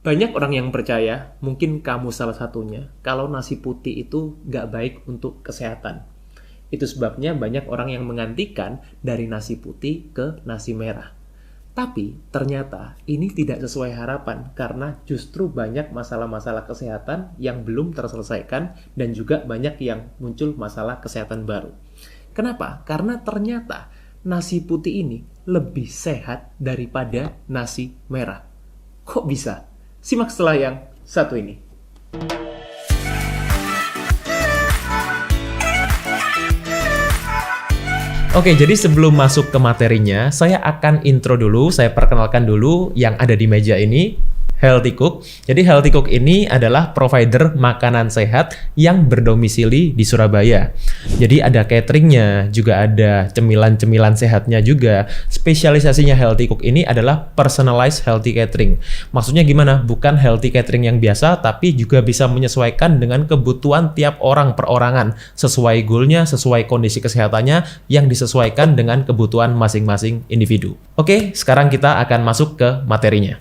Banyak orang yang percaya, mungkin kamu salah satunya, kalau nasi putih itu nggak baik untuk kesehatan. Itu sebabnya banyak orang yang menggantikan dari nasi putih ke nasi merah. Tapi ternyata ini tidak sesuai harapan karena justru banyak masalah-masalah kesehatan yang belum terselesaikan dan juga banyak yang muncul masalah kesehatan baru. Kenapa? Karena ternyata nasi putih ini lebih sehat daripada nasi merah. Kok bisa? Simak setelah yang satu ini. Oke, jadi sebelum masuk ke materinya, saya akan intro dulu, saya perkenalkan dulu yang ada di meja ini. Healthy Cook. Jadi Healthy Cook ini adalah provider makanan sehat yang berdomisili di Surabaya. Jadi ada cateringnya, juga ada cemilan-cemilan sehatnya juga. Spesialisasinya Healthy Cook ini adalah personalized healthy catering. Maksudnya gimana? Bukan healthy catering yang biasa, tapi juga bisa menyesuaikan dengan kebutuhan tiap orang perorangan. Sesuai goalnya, sesuai kondisi kesehatannya, yang disesuaikan dengan kebutuhan masing-masing individu. Oke, sekarang kita akan masuk ke materinya.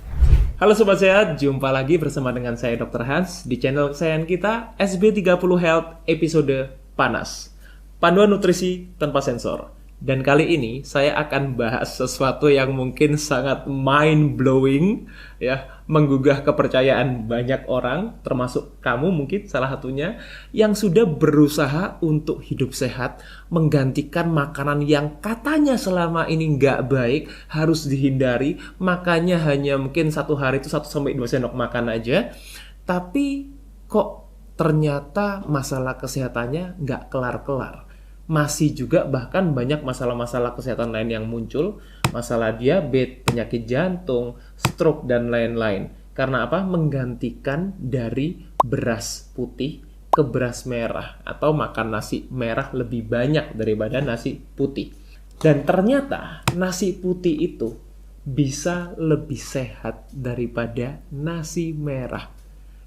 Halo Sobat Sehat, jumpa lagi bersama dengan saya Dr. Hans di channel kesayangan kita SB30 Health episode Panas. Panduan nutrisi tanpa sensor. Dan kali ini saya akan bahas sesuatu yang mungkin sangat mind-blowing, ya, menggugah kepercayaan banyak orang, termasuk kamu mungkin salah satunya, yang sudah berusaha untuk hidup sehat, menggantikan makanan yang katanya selama ini nggak baik, harus dihindari, makanya hanya mungkin satu hari itu 1-2 sendok makan aja, tapi kok ternyata masalah kesehatannya nggak kelar-kelar. Masih juga bahkan banyak masalah-masalah kesehatan lain yang muncul, masalah diabetes, penyakit jantung, stroke, dan lain-lain. Karena apa? Menggantikan dari beras putih ke beras merah, atau makan nasi merah lebih banyak daripada nasi putih. Dan ternyata nasi putih itu bisa lebih sehat daripada nasi merah.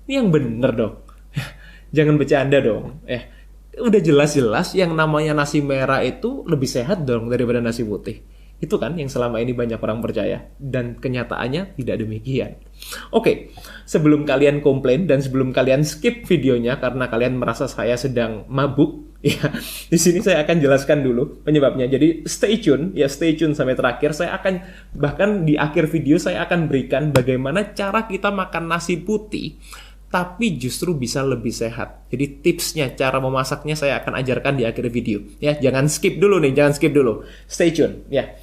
Ini yang bener dong. Jangan bercanda dong. Udah jelas-jelas yang namanya nasi merah itu lebih sehat dong daripada nasi putih. Itu kan yang selama ini banyak orang percaya. Dan kenyataannya tidak demikian. Oke, sebelum kalian komplain dan sebelum kalian skip videonya karena kalian merasa saya sedang mabuk, ya, di sini saya akan jelaskan dulu penyebabnya. Jadi stay tune sampai terakhir. Saya akan, bahkan di akhir video saya akan berikan bagaimana cara kita makan nasi putih tapi justru bisa lebih sehat. Jadi tipsnya, cara memasaknya saya akan ajarkan di akhir video. Ya, jangan skip dulu. Stay tune, ya.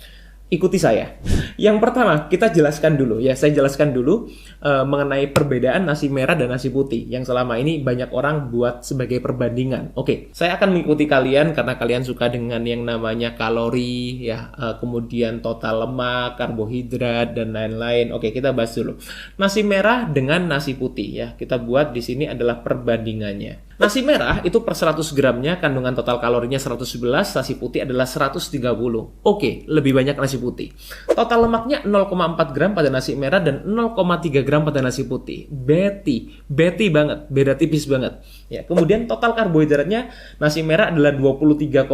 Ikuti saya. Yang pertama, kita jelaskan dulu, ya. Saya jelaskan dulu mengenai perbedaan nasi merah dan nasi putih yang selama ini banyak orang buat sebagai perbandingan. Oke, saya akan mengikuti kalian karena kalian suka dengan yang namanya kalori, ya, kemudian total lemak, karbohidrat, dan lain-lain. Oke, kita bahas dulu. Nasi merah dengan nasi putih, ya. Kita buat di sini adalah perbandingannya. Nasi merah itu per 100 gramnya kandungan total kalorinya 111, nasi putih adalah 130. Oke, lebih banyak nasi putih. Total lemaknya 0,4 gram pada nasi merah dan 0,3 gram pada nasi putih. Beti banget, beda tipis banget. Ya, kemudian total karbohidratnya nasi merah adalah 23,5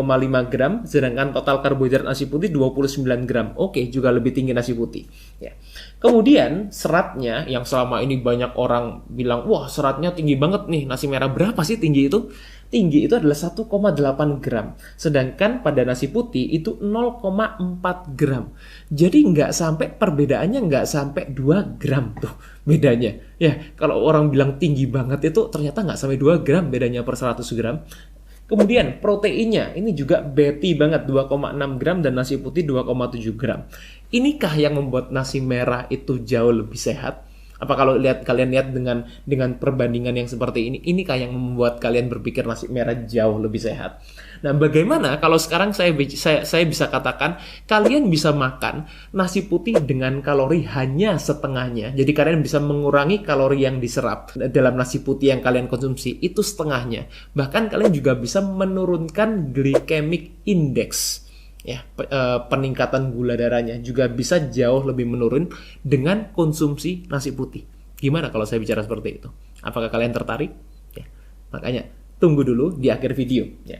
gram, sedangkan total karbohidrat nasi putih 29 gram. Oke, juga lebih tinggi nasi putih. Ya. Kemudian seratnya yang selama ini banyak orang bilang, wah seratnya tinggi banget nih, nasi merah berapa sih tinggi itu? Tinggi itu adalah 1,8 gram. Sedangkan pada nasi putih itu 0,4 gram. Jadi perbedaannya nggak sampai 2 gram tuh bedanya. Ya, kalau orang bilang tinggi banget itu ternyata nggak sampai 2 gram bedanya per 100 gram. Kemudian proteinnya ini juga beti banget, 2,6 gram dan nasi putih 2,7 gram. Inikah yang membuat nasi merah itu jauh lebih sehat? Apa kalau kalian lihat dengan perbandingan yang seperti ini, inikah yang membuat kalian berpikir nasi merah jauh lebih sehat? Nah, bagaimana kalau sekarang saya bisa katakan kalian bisa makan nasi putih dengan kalori hanya setengahnya. Jadi kalian bisa mengurangi kalori yang diserap dalam nasi putih yang kalian konsumsi itu setengahnya. Bahkan kalian juga bisa menurunkan glycemic index. Ya, peningkatan gula darahnya juga bisa jauh lebih menurun dengan konsumsi nasi putih. Gimana kalau saya bicara seperti itu? Apakah kalian tertarik? Ya, makanya tunggu dulu di akhir video. Ya.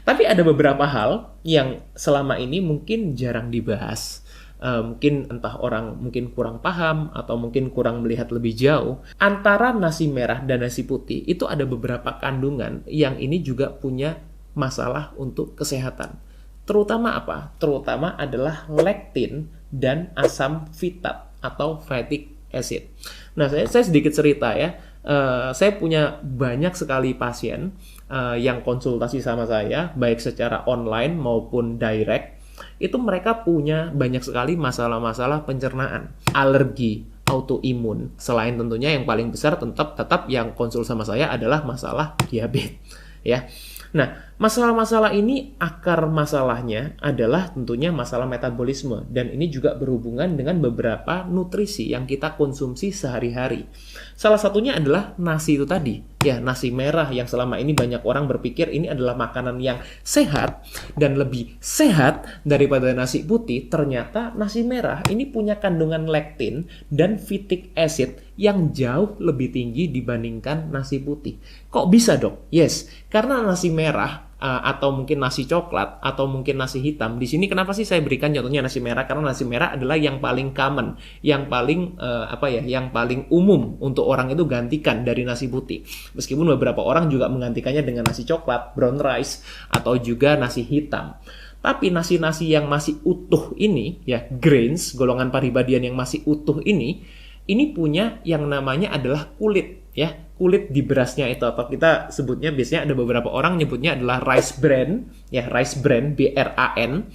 Tapi ada beberapa hal yang selama ini mungkin jarang dibahas. mungkin entah orang mungkin kurang paham atau mungkin kurang melihat lebih jauh, antara nasi merah dan nasi putih itu ada beberapa kandungan yang ini juga punya masalah untuk kesehatan. Terutama apa? Terutama adalah lektin dan asam fitat atau fatty acid. Nah, saya sedikit cerita ya. Saya punya banyak sekali pasien yang konsultasi sama saya, baik secara online maupun direct. Itu mereka punya banyak sekali masalah-masalah pencernaan, alergi, autoimun. Selain tentunya yang paling besar tetap yang konsul sama saya adalah masalah diabetes, ya. Nah, masalah-masalah ini akar masalahnya adalah tentunya masalah metabolisme, dan ini juga berhubungan dengan beberapa nutrisi yang kita konsumsi sehari-hari. Salah satunya adalah nasi itu tadi, ya, nasi merah yang selama ini banyak orang berpikir ini adalah makanan yang sehat dan lebih sehat daripada nasi putih. Ternyata nasi merah ini punya kandungan lektin dan phytic acid yang jauh lebih tinggi dibandingkan nasi putih. Kok bisa, Dok? Yes, karena nasi merah atau mungkin nasi coklat atau mungkin nasi hitam. Di sini kenapa sih saya berikan contohnya nasi merah? Karena nasi merah adalah yang paling common, yang paling yang paling umum untuk orang itu gantikan dari nasi putih. Meskipun beberapa orang juga menggantikannya dengan nasi coklat, brown rice, atau juga nasi hitam. Tapi nasi-nasi yang masih utuh ini, ya, grains, golongan paribadian yang masih utuh ini punya yang namanya adalah kulit, ya, kulit di berasnya itu, atau kita sebutnya biasanya ada beberapa orang nyebutnya adalah rice bran, ya, rice bran, BRAN,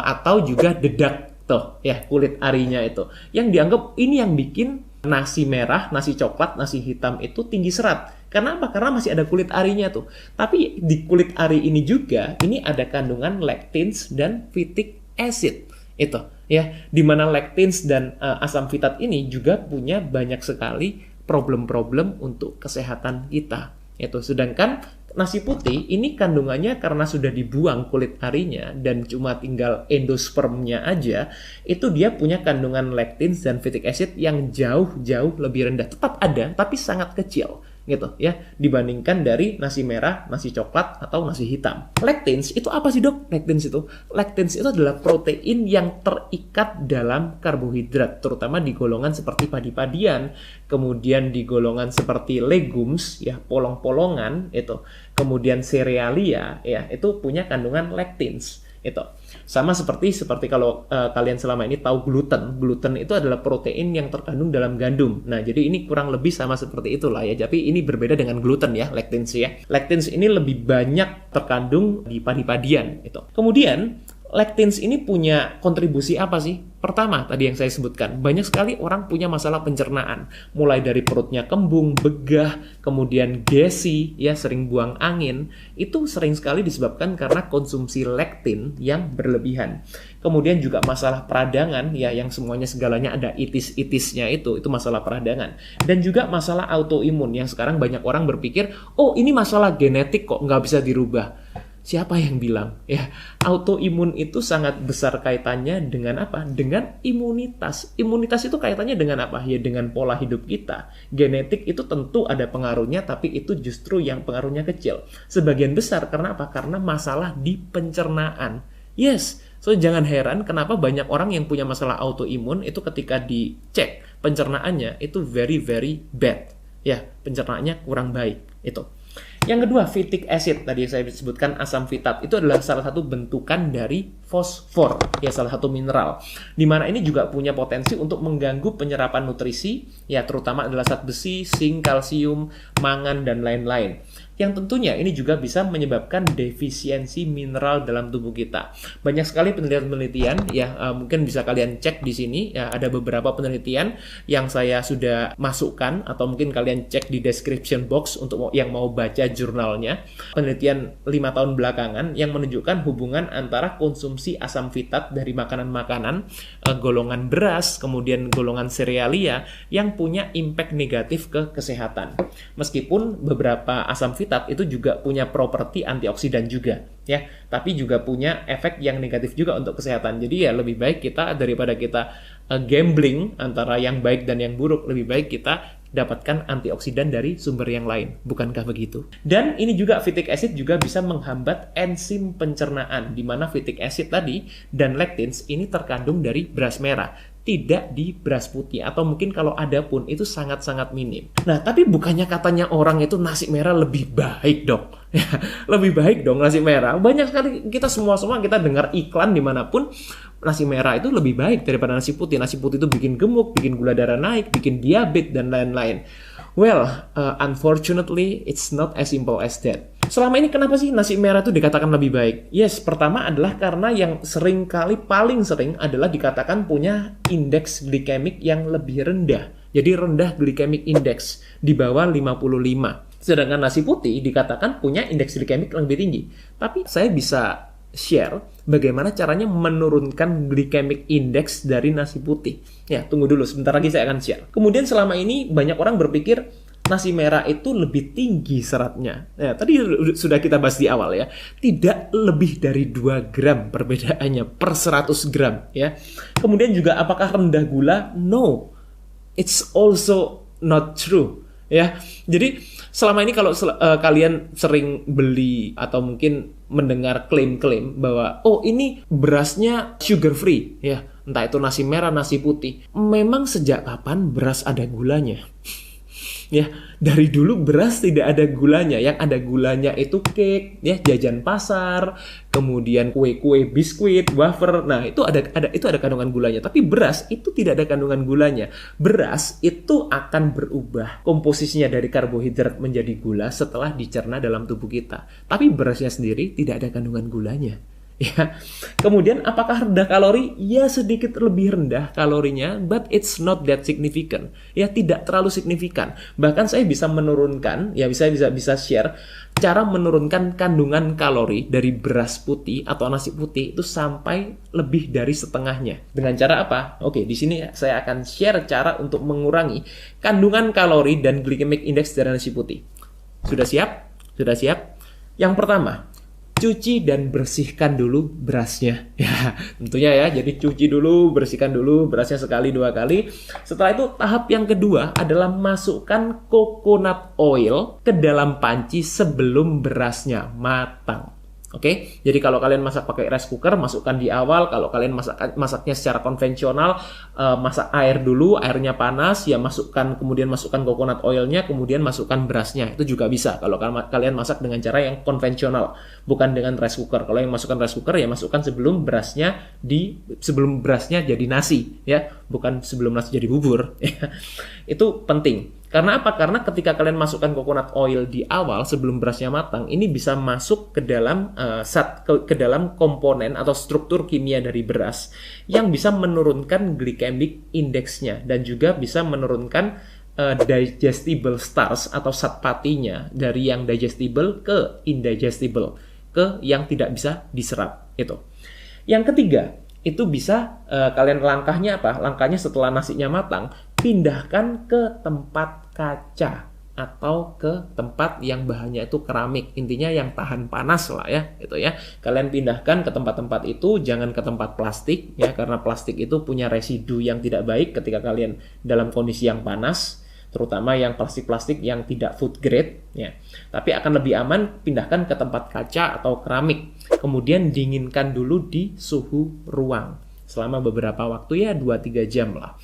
atau juga dedak tuh, ya, kulit arinya itu, yang dianggap ini yang bikin nasi merah, nasi coklat, nasi hitam itu tinggi serat. Karena apa? Karena masih ada kulit arinya tuh. Tapi di kulit ari ini juga ini ada kandungan lectins dan phytic acid itu, ya, dimana lectins dan asam fitat ini juga punya banyak sekali problem-problem untuk kesehatan kita. Itu sedangkan nasi putih ini kandungannya karena sudah dibuang kulit arinya dan cuma tinggal endospermnya aja, itu dia punya kandungan lectins dan phytic acid yang jauh-jauh lebih rendah. Tetap ada, tapi sangat kecil gitu, ya, dibandingkan dari nasi merah, nasi coklat, atau nasi hitam. Lectins itu apa sih, Dok? Lectins itu adalah protein yang terikat dalam karbohidrat, terutama di golongan seperti padi-padian, kemudian di golongan seperti legumes, ya, polong-polongan itu, kemudian serealia, ya, itu punya kandungan lectins itu. Sama seperti kalau kalian selama ini tahu gluten. Gluten itu adalah protein yang terkandung dalam gandum. Nah, jadi ini kurang lebih sama seperti itulah ya. Tapi ini berbeda dengan gluten ya, lectins ya. Lectins ini lebih banyak terkandung di padi-padian itu. Kemudian lectins ini punya kontribusi apa sih? Pertama, tadi yang saya sebutkan, banyak sekali orang punya masalah pencernaan. Mulai dari perutnya kembung, begah, kemudian gassy, ya, sering buang angin. Itu sering sekali disebabkan karena konsumsi lektin yang berlebihan. Kemudian juga masalah peradangan, ya, yang semuanya segalanya ada itis-itisnya itu masalah peradangan. Dan juga masalah autoimun, yang sekarang banyak orang berpikir, oh, ini masalah genetik kok, nggak bisa dirubah. Siapa yang bilang? Ya, autoimun itu sangat besar kaitannya dengan apa? Dengan imunitas. Imunitas itu kaitannya dengan apa? Ya, dengan pola hidup kita. Genetik itu tentu ada pengaruhnya, tapi itu justru yang pengaruhnya kecil. Sebagian besar karena apa? Karena masalah di pencernaan. Yes, so jangan heran kenapa banyak orang yang punya masalah autoimun itu ketika dicek pencernaannya itu very very bad. Ya, pencernaannya kurang baik itu. Yang kedua, phytic acid, tadi saya sebutkan asam fitat, itu adalah salah satu bentukan dari fosfor, ya, salah satu mineral. Dimana ini juga punya potensi untuk mengganggu penyerapan nutrisi, ya, terutama adalah zat besi, zinc, kalsium, mangan, dan lain-lain. Yang tentunya ini juga bisa menyebabkan defisiensi mineral dalam tubuh kita. Banyak sekali penelitian-penelitian, ya, mungkin bisa kalian cek di sini, ya, ada beberapa penelitian yang saya sudah masukkan, atau mungkin kalian cek di description box untuk yang mau baca jurnalnya. Penelitian 5 tahun belakangan yang menunjukkan hubungan antara konsumsi asam fitat dari makanan-makanan golongan beras, kemudian golongan serealia yang punya impact negatif ke kesehatan. Meskipun beberapa asam fitat itu juga punya properti antioksidan juga, ya, tapi juga punya efek yang negatif juga untuk kesehatan. Jadi ya lebih baik kita daripada kita gambling antara yang baik dan yang buruk, lebih baik kita dapatkan antioksidan dari sumber yang lain. Bukankah begitu? Dan ini juga phytic acid juga bisa menghambat enzim pencernaan, di mana phytic acid tadi dan lectins ini terkandung dari beras merah, tidak di beras putih, atau mungkin kalau ada pun itu sangat-sangat minim. Nah, tapi bukannya katanya orang itu nasi merah lebih baik dong. Lebih baik dong nasi merah. Banyak sekali kita semua kita dengar iklan dimanapun, nasi merah itu lebih baik daripada nasi putih. Nasi putih itu bikin gemuk, bikin gula darah naik, bikin diabetes, dan lain-lain. Well, unfortunately, it's not as simple as that. Selama ini kenapa sih nasi merah itu dikatakan lebih baik? Yes, pertama adalah karena yang paling sering adalah dikatakan punya indeks glikemik yang lebih rendah. Jadi rendah glycemic index, di bawah 55. Sedangkan nasi putih dikatakan punya indeks glikemik yang lebih tinggi. Tapi saya bisa share bagaimana caranya menurunkan glycemic index dari nasi putih. Ya, tunggu dulu, sebentar lagi saya akan share. Kemudian selama ini banyak orang berpikir nasi merah itu lebih tinggi seratnya. Ya, tadi sudah kita bahas di awal ya. Tidak lebih dari 2 gram perbedaannya per 100 gram ya. Kemudian juga apakah rendah gula? No. It's also not true. Ya. Jadi selama ini kalau kalian sering beli atau mungkin mendengar klaim-klaim bahwa oh ini berasnya sugar free ya, entah itu nasi merah, nasi putih. Memang sejak kapan beras ada gulanya? Ya, dari dulu beras tidak ada gulanya. Yang ada gulanya itu cake, ya, jajan pasar, kemudian kue-kue, biskuit, wafer. Nah, itu ada kandungan gulanya. Tapi beras itu tidak ada kandungan gulanya. Beras itu akan berubah komposisinya dari karbohidrat menjadi gula setelah dicerna dalam tubuh kita. Tapi berasnya sendiri tidak ada kandungan gulanya. Ya. Kemudian apakah rendah kalori? Ya, sedikit lebih rendah kalorinya, but it's not that significant. Ya, tidak terlalu signifikan. Bahkan saya bisa menurunkan, ya bisa share cara menurunkan kandungan kalori dari beras putih atau nasi putih itu sampai lebih dari setengahnya. Dengan cara apa? Oke, di sini saya akan share cara untuk mengurangi kandungan kalori dan glycemic index dari nasi putih. Sudah siap? Sudah siap? Yang pertama, cuci dan bersihkan dulu berasnya. Ya, tentunya ya. Jadi cuci dulu, bersihkan dulu berasnya sekali, 2 kali. Setelah itu tahap yang kedua adalah masukkan coconut oil ke dalam panci sebelum berasnya matang. Oke, jadi kalau kalian masak pakai rice cooker, masukkan di awal. Kalau kalian masaknya secara konvensional, masak air dulu, airnya panas, ya kemudian masukkan coconut oilnya, kemudian masukkan berasnya. Itu juga bisa kalau kalian masak dengan cara yang konvensional, bukan dengan rice cooker. Kalau yang masukkan rice cooker, ya masukkan sebelum berasnya jadi nasi, ya, bukan sebelum nasi jadi bubur. Itu penting. Karena apa? Karena ketika kalian masukkan coconut oil di awal sebelum berasnya matang, ini bisa masuk ke dalam ke dalam komponen atau struktur kimia dari beras yang bisa menurunkan glycemic index-nya dan juga bisa menurunkan digestible starch atau zat patinya dari yang digestible ke indigestible, ke yang tidak bisa diserap. Itu. Yang ketiga, itu bisa kalian langkahnya apa? Langkahnya setelah nasinya matang, pindahkan ke tempat kaca atau ke tempat yang bahannya itu keramik. Intinya yang tahan panas lah ya, gitu ya. Kalian pindahkan ke tempat-tempat itu, jangan ke tempat plastik ya, karena plastik itu punya residu yang tidak baik ketika kalian dalam kondisi yang panas, terutama yang plastik-plastik yang tidak food grade ya. Tapi akan lebih aman pindahkan ke tempat kaca atau keramik. Kemudian dinginkan dulu di suhu ruang selama beberapa waktu ya, 2-3 jam lah.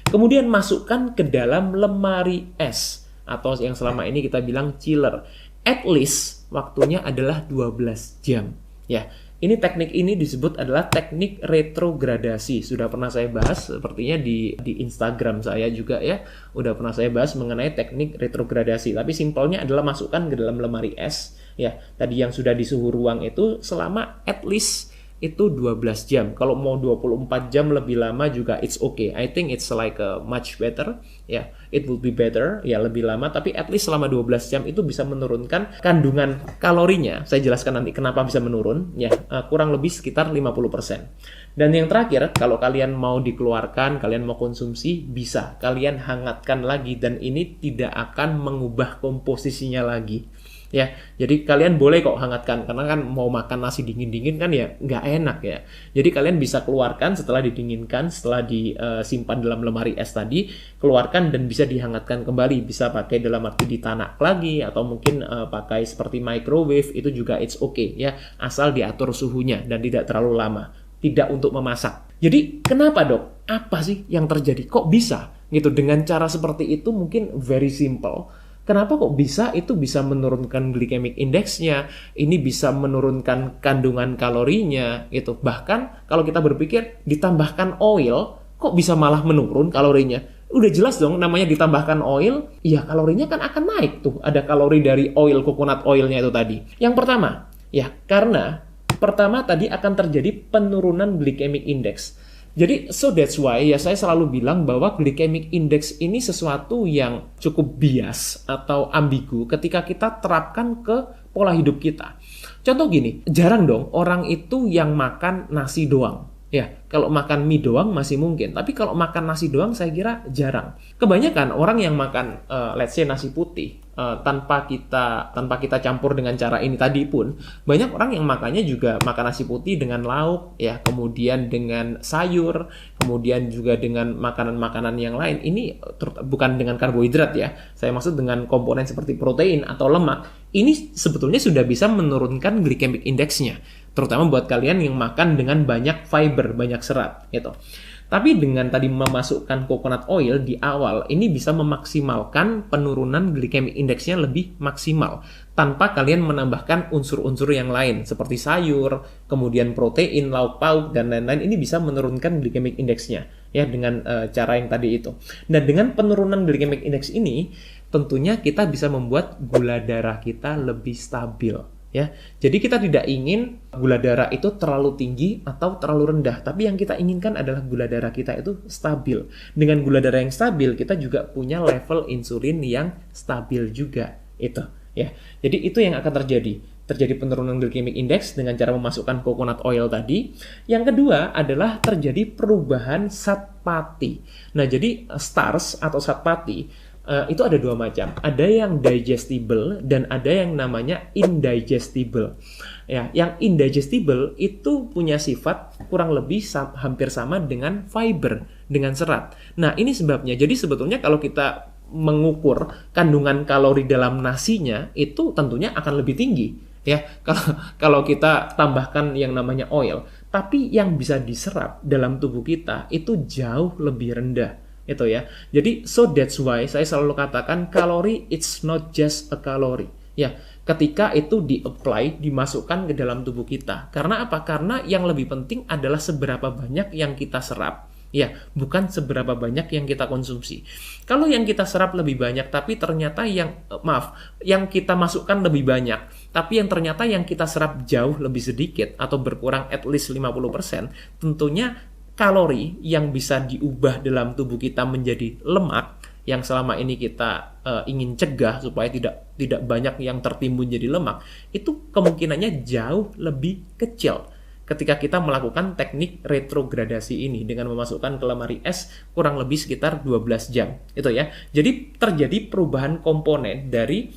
Kemudian masukkan ke dalam lemari es atau yang selama ini kita bilang chiller. At least waktunya adalah 12 jam. Ya, teknik ini disebut adalah teknik retrogradasi. Sudah pernah saya bahas sepertinya di Instagram saya juga ya. Udah pernah saya bahas mengenai teknik retrogradasi. Tapi simpelnya adalah masukkan ke dalam lemari es. Ya, tadi yang sudah di suhu ruang itu selama at least itu 12 jam. Kalau mau 24 jam lebih lama juga it's okay. I think it's like much better. Ya, it will be better. Ya, lebih lama. Tapi at least selama 12 jam itu bisa menurunkan kandungan kalorinya. Saya jelaskan nanti kenapa bisa menurun. Ya, kurang lebih sekitar 50%. Dan yang terakhir, kalau kalian mau dikeluarkan, kalian mau konsumsi, bisa. Kalian hangatkan lagi dan ini tidak akan mengubah komposisinya lagi. ya. Jadi kalian boleh kok hangatkan, karena kan mau makan nasi dingin-dingin kan ya nggak enak ya. Jadi kalian bisa keluarkan setelah didinginkan, setelah disimpan dalam lemari es tadi, keluarkan dan bisa dihangatkan kembali. Bisa pakai dalam arti ditanak lagi, atau mungkin pakai seperti microwave, itu juga it's okay ya, asal diatur suhunya dan tidak terlalu lama. Tidak untuk memasak. Jadi kenapa dok? Apa sih yang terjadi? Kok bisa? Gitu, dengan cara seperti itu mungkin very simple. Kenapa kok bisa? Itu bisa menurunkan glycemic indexnya, ini bisa menurunkan kandungan kalorinya, gitu. Bahkan kalau kita berpikir ditambahkan oil, kok bisa malah menurun kalorinya? Udah jelas dong, namanya ditambahkan oil, ya kalorinya kan akan naik tuh. Ada kalori dari oil, coconut oilnya itu tadi. Yang pertama, ya karena pertama tadi akan terjadi penurunan glycemic index. Jadi, so that's why ya saya selalu bilang bahwa glycemic index ini sesuatu yang cukup bias atau ambigu ketika kita terapkan ke pola hidup kita. Contoh gini, jarang dong orang itu yang makan nasi doang. Ya, kalau makan mie doang masih mungkin, tapi kalau makan nasi doang saya kira jarang. Kebanyakan orang yang makan let's say nasi putih tanpa kita campur dengan cara ini tadi pun, banyak orang yang makannya juga makan nasi putih dengan lauk ya, kemudian dengan sayur, kemudian juga dengan makanan-makanan yang lain. Ini bukan dengan karbohidrat ya. Saya maksud dengan komponen seperti protein atau lemak. Ini sebetulnya sudah bisa menurunkan glycemic indexnya, terutama buat kalian yang makan dengan banyak fiber, banyak serat gitu. Tapi dengan tadi memasukkan coconut oil di awal, ini bisa memaksimalkan penurunan glycemic indexnya lebih maksimal tanpa kalian menambahkan unsur-unsur yang lain seperti sayur, kemudian protein, lauk pauk dan lain-lain. Ini bisa menurunkan glycemic indexnya ya dengan cara yang tadi itu. Nah, dengan penurunan glycemic index ini tentunya kita bisa membuat gula darah kita lebih stabil. Ya, jadi kita tidak ingin gula darah itu terlalu tinggi atau terlalu rendah, tapi yang kita inginkan adalah gula darah kita itu stabil. Dengan gula darah yang stabil, kita juga punya level insulin yang stabil juga. Itu, ya. Jadi itu yang akan terjadi penurunan glycemic index dengan cara memasukkan coconut oil tadi. Yang kedua adalah terjadi perubahan zat pati. Nah, jadi starch atau zat pati itu ada dua macam. Ada yang digestible dan ada yang namanya indigestible. Ya, yang indigestible itu punya sifat kurang lebih hampir sama dengan fiber, dengan serat. Nah, ini sebabnya. Jadi sebetulnya kalau kita mengukur kandungan kalori dalam nasinya itu tentunya akan lebih tinggi. Ya, kalau kita tambahkan yang namanya oil, tapi yang bisa diserap dalam tubuh kita itu jauh lebih rendah. Itu ya. Jadi so that's why saya selalu katakan kalori it's not just a calorie. Ya, ketika itu di-apply, dimasukkan ke dalam tubuh kita. Karena apa? Karena yang lebih penting adalah seberapa banyak yang kita serap. Ya, bukan seberapa banyak yang kita konsumsi. Kalau yang kita serap lebih banyak, tapi ternyata yang kita masukkan lebih banyak, tapi yang ternyata yang kita serap jauh lebih sedikit atau berkurang at least 50%, tentunya kalori yang bisa diubah dalam tubuh kita menjadi lemak yang selama ini kita ingin cegah supaya tidak banyak yang tertimbun jadi lemak, itu kemungkinannya jauh lebih kecil ketika kita melakukan teknik retrogradasi ini dengan memasukkan ke lemari es kurang lebih sekitar 12 jam. Itu ya. Jadi terjadi perubahan komponen dari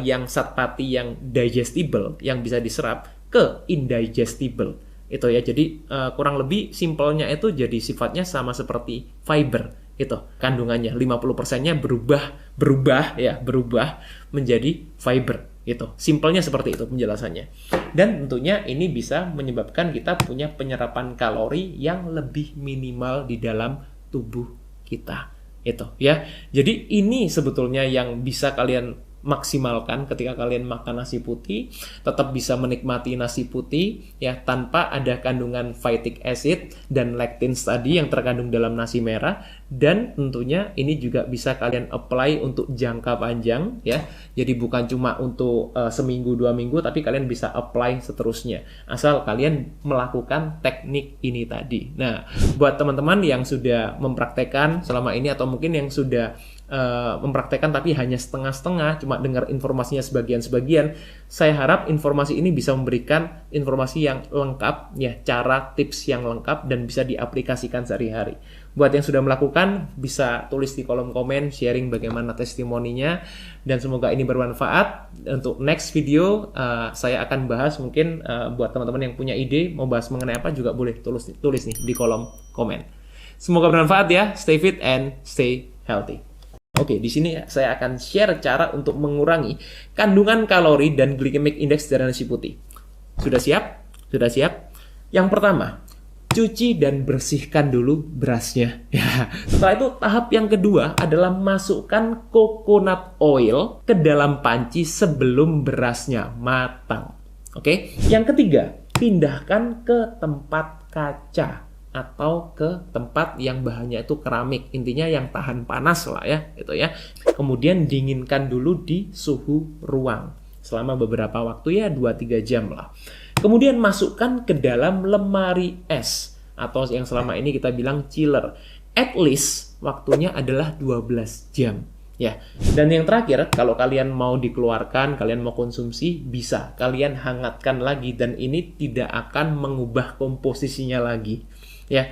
yang zat pati yang digestible yang bisa diserap ke indigestible. Itu ya, jadi kurang lebih simpelnya itu jadi sifatnya sama seperti fiber itu. Kandungannya 50%-nya berubah menjadi fiber gitu. Simpelnya seperti itu penjelasannya. Dan tentunya ini bisa menyebabkan kita punya penyerapan kalori yang lebih minimal di dalam tubuh kita. Itu ya. Jadi ini sebetulnya yang bisa kalian maksimalkan ketika kalian makan nasi putih, tetap bisa menikmati nasi putih ya tanpa ada kandungan phytic acid dan lectins tadi yang terkandung dalam nasi merah. Dan tentunya ini juga bisa kalian apply untuk jangka panjang ya. Jadi bukan cuma untuk seminggu 2 minggu, tapi kalian bisa apply seterusnya asal kalian melakukan teknik ini tadi. Nah, buat teman-teman yang sudah mempraktekkan selama ini atau mungkin yang sudah mempraktekkan tapi hanya setengah-setengah, cuma dengar informasinya sebagian-sebagian. Saya harap informasi ini bisa memberikan informasi yang lengkap, ya, cara tips yang lengkap dan bisa diaplikasikan sehari-hari. Buat yang sudah melakukan, bisa tulis di kolom komen, sharing bagaimana testimoninya, dan semoga ini bermanfaat. Untuk next video, saya akan bahas mungkin buat teman-teman yang punya ide, mau bahas mengenai apa juga boleh tulis nih di kolom komen. Semoga bermanfaat ya, stay fit and stay healthy. Oke, di sini saya akan share cara untuk mengurangi kandungan kalori dan glycemic index dari nasi putih. Sudah siap? Sudah siap? Yang pertama, cuci dan bersihkan dulu berasnya. Ya. Setelah itu tahap yang kedua adalah masukkan coconut oil ke dalam panci sebelum berasnya matang. Oke. Yang ketiga, pindahkan ke tempat kaca atau ke tempat yang bahannya itu keramik. Intinya yang tahan panas lah ya, gitu ya. Kemudian dinginkan dulu di suhu ruang selama beberapa waktu, ya 2-3 jam lah. Kemudian masukkan ke dalam lemari es atau yang selama ini kita bilang chiller. At least waktunya adalah 12 jam. Ya. Dan yang terakhir, kalau kalian mau dikeluarkan, kalian mau konsumsi, bisa kalian hangatkan lagi dan ini tidak akan mengubah komposisinya lagi. Ya.